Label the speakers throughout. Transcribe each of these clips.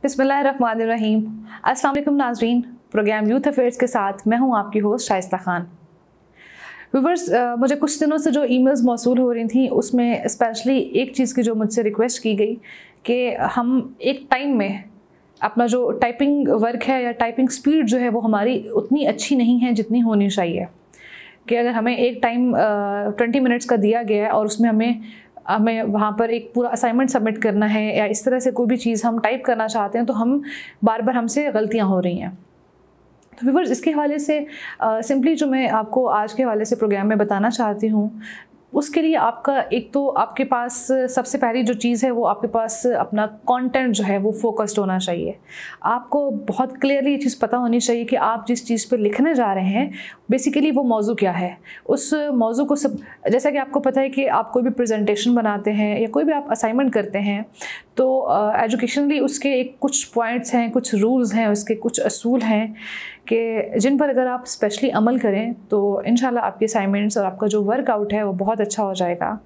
Speaker 1: बिस्मिल्लाहिर्रहमानिर्रहीम। अस्सलाम वालेकुम नाज़रीन, प्रोग्राम यूथ अफेयर्स के साथ मैं हूं आपकी होस्ट शाइस्ता खान। व्यूवर्स, मुझे कुछ दिनों से जो ईमेल्स मौसूल हो रही थी उसमें स्पेशली एक चीज़ की जो मुझसे रिक्वेस्ट की गई कि हम एक टाइम में अपना जो टाइपिंग वर्क है या टाइपिंग स्पीड जो है वो हमारी उतनी अच्छी नहीं है जितनी होनी चाहिए। कि अगर हमें एक टाइम 20 मिनट्स का दिया गया है और उसमें हमें वहाँ पर एक पूरा असाइनमेंट सबमिट करना है या इस तरह से कोई भी चीज़ हम टाइप करना चाहते हैं तो हम बार बार हमसे गलतियाँ हो रही हैं। तो व्यूअर्स, इसके हवाले से सिंपली जो मैं आपको आज के हवाले से प्रोग्राम में बताना चाहती हूँ, उसके लिए आपका एक तो आपके पास सबसे पहली जो चीज़ है वो आपके पास अपना कंटेंट जो है वो फोकस्ड होना चाहिए। आपको बहुत क्लियरली ये चीज़ पता होनी चाहिए कि आप जिस चीज़ पे लिखने जा रहे हैं बेसिकली वो मौजू क्या है। उस मौजू को सब, जैसा कि आपको पता है कि आप कोई भी प्रेजेंटेशन बनाते हैं या कोई भी आप असाइनमेंट करते हैं तो एजुकेशनली उसके एक कुछ पॉइंट्स हैं, कुछ रूल्स हैं, उसके कुछ असूल हैं कि जिन पर अगर आप स्पेशली अमल करें तो इंशाल्लाह आपके असाइनमेंट्स और आपका जो वर्कआउट है वो बहुत अच्छा हो जाएगा।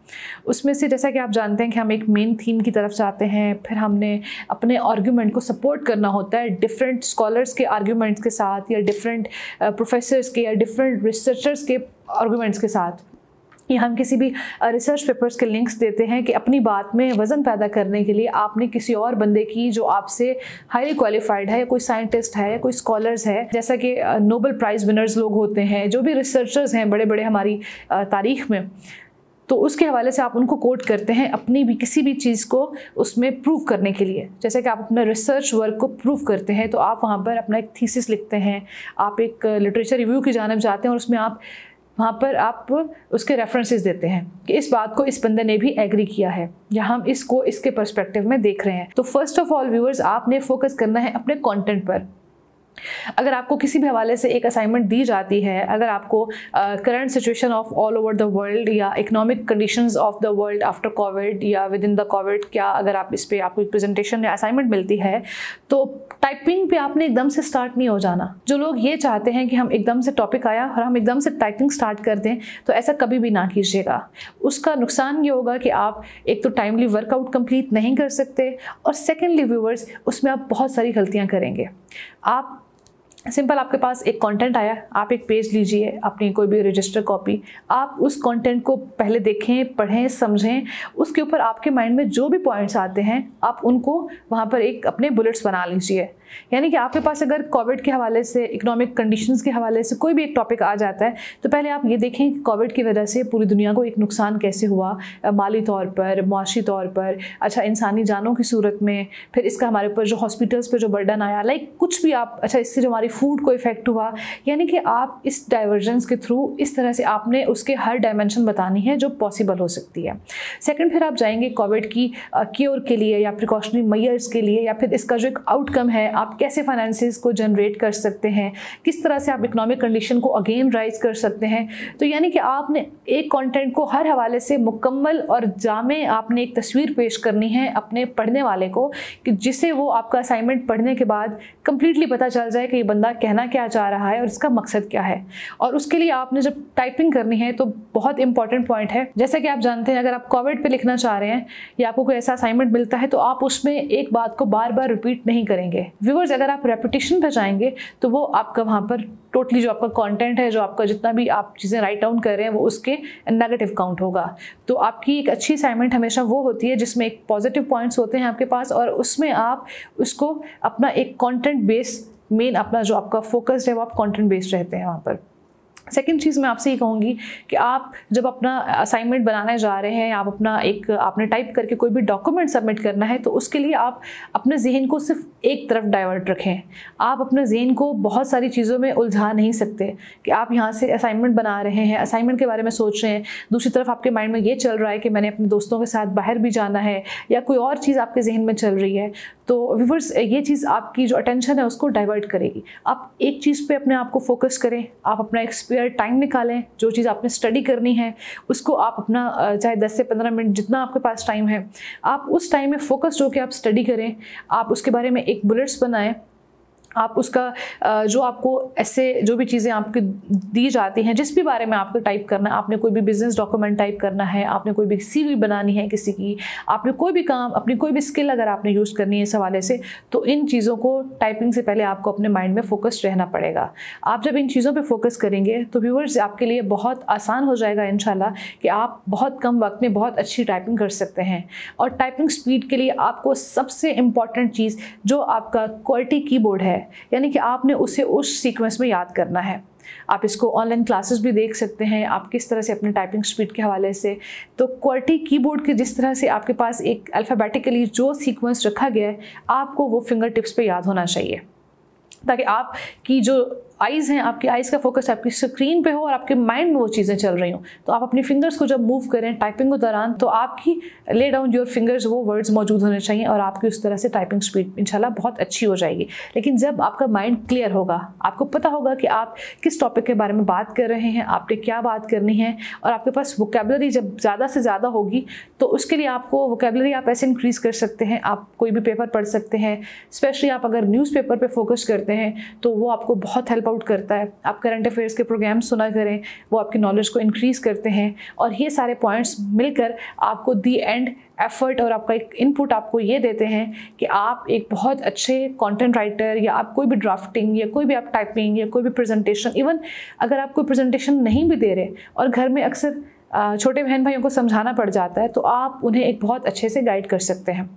Speaker 1: उसमें से जैसा कि आप जानते हैं कि हम एक मेन थीम की तरफ जाते हैं, फिर हमने अपने आर्ग्यूमेंट को सपोर्ट करना होता है डिफरेंट स्कॉलर्स के आर्ग्यूमेंट्स के साथ या डिफरेंट प्रोफेसर्स के या डिफरेंट रिसर्चर्स के आर्ग्यूमेंट्स के साथ। या हम किसी भी रिसर्च पेपर्स के लिंक्स देते हैं कि अपनी बात में वज़न पैदा करने के लिए आपने किसी और बंदे की जो आपसे हाईली क्वालिफाइड है, कोई साइंटिस्ट है, कोई स्कॉलर्स है, जैसा कि नोबेल प्राइज़ विनर्स लोग होते हैं, जो भी रिसर्चर्स हैं बड़े बड़े हमारी तारीख़ में, तो उसके हवाले से आप उनको कोट करते हैं अपनी भी किसी भी चीज़ को उसमें प्रूव करने के लिए। जैसे कि आप अपना रिसर्च वर्क को प्रूव करते हैं तो आप वहाँ पर अपना एक थीसिस लिखते हैं, आप एक लिटरेचर रिव्यू की जानिब जाते हैं और उसमें आप वहाँ पर आप उसके रेफरेंसेस देते हैं कि इस बात को इस बंदे ने भी एग्री किया है या हम इसको इसके पर्सपेक्टिव में देख रहे हैं। तो फर्स्ट ऑफ ऑल व्यूअर्स, आपने फोकस करना है अपने कंटेंट पर। अगर आपको किसी भी हवाले से एक असाइनमेंट दी जाती है, अगर आपको current situation of all over the world या economic conditions of the world after covid या विद इन द कोविड, क्या अगर आप इस पर आपको एक प्रेजेंटेशन या असाइनमेंट मिलती है तो टाइपिंग पे आपने एकदम से स्टार्ट नहीं हो जाना। जो लोग ये चाहते हैं कि हम एकदम से टॉपिक आया और हम एकदम से टाइपिंग स्टार्ट कर दें, तो ऐसा कभी भी ना कीजिएगा। उसका नुकसान ये होगा कि आप एक तो टाइमली वर्कआउट कंप्लीट नहीं कर सकते और सेकेंडली व्यूअर्स उसमें आप बहुत सारी गलतियाँ करेंगे। आप सिंपल, आपके पास एक कंटेंट आया, आप एक पेज लीजिए अपनी कोई भी रजिस्टर कॉपी, आप उस कंटेंट को पहले देखें, पढ़ें, समझें, उसके ऊपर आपके माइंड में जो भी पॉइंट्स आते हैं आप उनको वहाँ पर एक अपने बुलेट्स बना लीजिए। यानी कि आपके पास अगर कोविड के हवाले से, इकोनॉमिक कंडीशंस के हवाले से कोई भी एक टॉपिक आ जाता है तो पहले आप ये देखें कि कोविड की वजह से पूरी दुनिया को एक नुकसान कैसे हुआ, माली तौर पर, मुआशी तौर पर, अच्छा इंसानी जानों की सूरत में, फिर इसका हमारे ऊपर जो हॉस्पिटल्स पे जो बर्डन आया, लाइक कुछ भी आप, अच्छा इससे जो हमारी फूड को इफेक्ट हुआ। यानी कि आप इस डाइवर्जेंस के थ्रू इस तरह से आपने उसके हर डायमेंशन बतानी है जो पॉसिबल हो सकती है। सेकेंड, फिर आप जाएंगे कोविड की क्योर के लिए या प्रिकॉशनरी मेजर्स के लिए या फिर इसका जो एक आउटकम है, आप कैसे फाइनेंसेस को जनरेट कर सकते हैं, किस तरह से आप इकोनॉमिक कंडीशन को अगेन राइज कर सकते हैं। तो यानी कि आपने एक कंटेंट को हर हवाले से मुकम्मल और जामे आपने एक तस्वीर पेश करनी है अपने पढ़ने वाले को, कि जिसे वो आपका असाइनमेंट पढ़ने के बाद कंप्लीटली पता चल जाए कि ये बंदा कहना क्या चाह रहा है और इसका मकसद क्या है। और उसके लिए आपने जब टाइपिंग करनी है तो बहुत इंपॉर्टेंट पॉइंट है, जैसा कि आप जानते हैं अगर आप कोविड पे लिखना चाह रहे हैं या आपको कोई ऐसा असाइनमेंट मिलता है तो आप उसमें एक बात को बार बार रिपीट नहीं करेंगे। व्यूअर्स, अगर आप रेपिटेशन पे जाएंगे तो वो आपका वहाँ पर टोटली जो आपका कंटेंट है, जो आपका जितना भी आप चीज़ें राइट डाउन कर रहे हैं वो उसके नेगेटिव काउंट होगा। तो आपकी एक अच्छी असाइनमेंट हमेशा वो होती है जिसमें एक पॉजिटिव पॉइंट्स होते हैं आपके पास और उसमें आप उसको अपना एक कंटेंट बेस, मेन अपना जो आपका फोकस है वो आप कंटेंट बेस्ड रहते हैं वहाँ पर। सेकेंड चीज़ मैं आपसे ये कहूँगी कि आप जब अपना असाइनमेंट बनाने जा रहे हैं, आप अपना एक आपने टाइप करके कोई भी डॉक्यूमेंट सबमिट करना है तो उसके लिए आप अपने जहन को सिर्फ एक तरफ डाइवर्ट रखें। आप अपने जहन को बहुत सारी चीज़ों में उलझा नहीं सकते कि आप यहाँ से असाइनमेंट बना रहे हैं, असाइनमेंट के बारे में सोच रहे हैं, दूसरी तरफ आपके माइंड में ये चल रहा है कि मैंने अपने दोस्तों के साथ बाहर भी जाना है या कोई और चीज़ आपके जहन में चल रही है। तो व्यूअर्स, ये चीज़ आपकी जो अटेंशन है उसको डाइवर्ट करेगी। आप एक चीज़ पे अपने आप को फोकस करें, आप अपना एक स्पेयर टाइम निकालें, जो चीज़ आपने स्टडी करनी है उसको आप अपना चाहे 10 से 15 मिनट जितना आपके पास टाइम है, आप उस टाइम में फोकस्ड होकर आप स्टडी करें, आप उसके बारे में एक बुलेट्स बनाएं आप उसका जो आपको ऐसे जो भी चीज़ें आपकी दी जाती हैं, जिस भी बारे में आपको टाइप करना है, आपने कोई भी बिजनेस डॉक्यूमेंट टाइप करना है, आपने कोई भी सीवी बनानी है किसी की, आपने कोई भी काम, अपनी कोई भी स्किल अगर आपने यूज़ करनी है इस हवाले से, तो इन चीज़ों को टाइपिंग से पहले आपको अपने माइंड में फोकस्ड रहना पड़ेगा। आप जब इन चीज़ों पर फोकस करेंगे तो व्यूअर्स आपके लिए बहुत आसान हो जाएगा इंशाल्लाह कि आप बहुत कम वक्त में बहुत अच्छी टाइपिंग कर सकते हैं। और टाइपिंग स्पीड के लिए आपको सबसे इम्पॉर्टेंट चीज़ जो आपका क्वालिटी कीबोर्ड है, यानी कि आपने उसे उस सीक्वेंस में याद करना है। आप इसको ऑनलाइन क्लासेस भी देख सकते हैं आप किस तरह से अपने टाइपिंग स्पीड के हवाले से। तो क्वालिटी कीबोर्ड के जिस तरह से आपके पास एक अल्फ़ाबेटिकली जो सीक्वेंस रखा गया है, आपको वो फिंगर टिप्स पे याद होना चाहिए, ताकि आपकी जो आइज़ हैं, आपकी आइज़ का फोकस आपकी स्क्रीन पे हो और आपके माइंड में वो चीज़ें चल रही हों। तो आप अपनी फिंगर्स को जब मूव करें टाइपिंग के दौरान, तो आपकी ले डाउन योर फिंगर्स वो वर्ड्स मौजूद होने चाहिए और आपकी उस तरह से टाइपिंग स्पीड इंशाल्लाह बहुत अच्छी हो जाएगी। लेकिन जब आपका माइंड क्लियर होगा, आपको पता होगा कि आप किस टॉपिक के बारे में बात कर रहे हैं, आपने क्या बात करनी है, और आपके पास वोकेबलरी जब ज़्यादा से ज़्यादा होगी, तो उसके लिए आपको वोकेबलरी आप ऐसे इंक्रीज़ कर सकते हैं। आप कोई भी पेपर पढ़ सकते हैं, स्पेशली आप अगर न्यूज़पेपर पे फोकस करते हैं तो वो आपको बहुत हेल्प आउट करता है। आप करंट अफेयर्स के प्रोग्राम्स सुना करें, वो आपकी नॉलेज को इंक्रीज़ करते हैं। और ये सारे पॉइंट्स मिलकर आपको दी एंड एफर्ट और आपका एक इनपुट आपको ये देते हैं कि आप एक बहुत अच्छे कंटेंट राइटर, या आप कोई भी ड्राफ्टिंग, या कोई भी आप टाइपिंग, या कोई भी प्रेजेंटेशन, इवन अगर आप कोई प्रेजेंटेशन नहीं भी दे रहे और घर में अक्सर छोटे बहन भाइयों को समझाना पड़ जाता है, तो आप उन्हें एक बहुत अच्छे से गाइड कर सकते हैं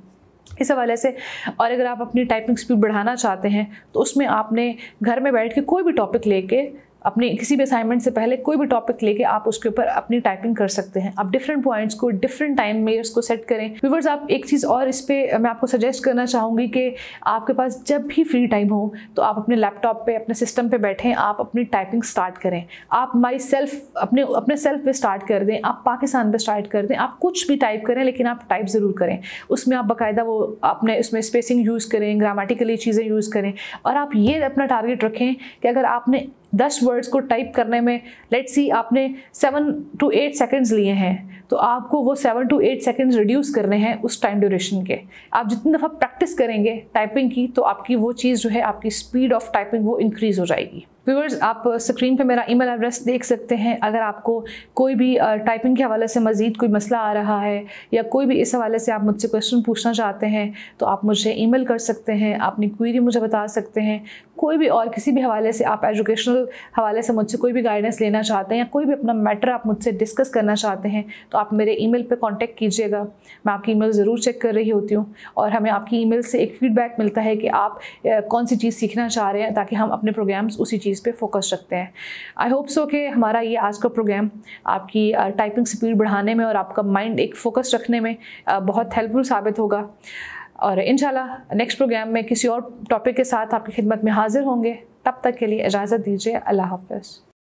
Speaker 1: इस हवाले से। और अगर आप अपनी टाइपिंग स्पीड बढ़ाना चाहते हैं तो उसमें आपने घर में बैठ के कोई भी टॉपिक लेके, अपने किसी भी असाइनमेंट से पहले कोई भी टॉपिक लेके आप उसके ऊपर अपनी टाइपिंग कर सकते हैं। आप डिफरेंट पॉइंट्स को, डिफरेंट टाइम मेयर्स को सेट करें। व्यूअर्स, आप एक चीज़ और इस पे मैं आपको सजेस्ट करना चाहूँगी कि आपके पास जब भी फ्री टाइम हो तो आप अपने लैपटॉप पे, अपने सिस्टम पे बैठें, आप अपनी टाइपिंग स्टार्ट करें। आप माई सेल्फ अपने सेल्फ पे स्टार्ट कर दें, आप पाकिस्तान पे स्टार्ट कर दें। आप कुछ भी टाइप करें, लेकिन आप टाइप ज़रूर करें। उसमें आप बाकायदा वो अपने उसमें स्पेसिंग यूज़ करें, ग्रामेटिकली चीज़ें यूज़ करें। और आप ये अपना टारगेट रखें कि अगर आपने 10 वर्ड्स को टाइप करने में लेट्स सी आपने 7 to 8 सेकंड्स लिए हैं, तो आपको वो 7 to 8 सेकंड्स रिड्यूस करने हैं उस टाइम ड्यूरेशन के। आप जितनी दफ़ा प्रैक्टिस करेंगे टाइपिंग की, तो आपकी वो चीज़ जो है, आपकी स्पीड ऑफ टाइपिंग वो इंक्रीज़ हो जाएगी। व्यूअर्स, आप स्क्रीन पे मेरा ईमेल एड्रेस देख सकते हैं। अगर आपको कोई भी टाइपिंग के हवाले से मज़ीद कोई मसला आ रहा है, या कोई भी इस हवाले से आप मुझसे क्वेश्चन पूछना चाहते हैं, तो आप मुझे ईमेल कर सकते हैं, अपनी क्वेरी मुझे बता सकते हैं। कोई भी और किसी भी हवाले से, आप एजुकेशनल हवाले से मुझसे कोई भी गाइडेंस लेना चाहते हैं, या कोई भी अपना मैटर आप मुझसे डिस्कस करना चाहते हैं, तो आप मेरे ईमेल पे कांटेक्ट कीजिएगा। मैं आपकी ईमेल ज़रूर चेक कर रही होती हूँ, और हमें आपकी ईमेल से एक फ़ीडबैक मिलता है कि आप कौन सी चीज़ सीखना चाह रहे हैं, ताकि हम अपने प्रोग्राम्स उसी चीज़ पे फोकस रखते हैं। आई होप सो कि हमारा ये आज का प्रोग्राम आपकी टाइपिंग स्पीड बढ़ाने में और आपका माइंड एक फोकस रखने में बहुत हेल्पफुल साबित होगा। और इंशाल्लाह नेक्स्ट प्रोग्राम में किसी और टॉपिक के साथ आपकी खिदमत में हाजिर होंगे। तब तक के लिए इजाज़त दीजिए। अल्लाह हाफ़िज़।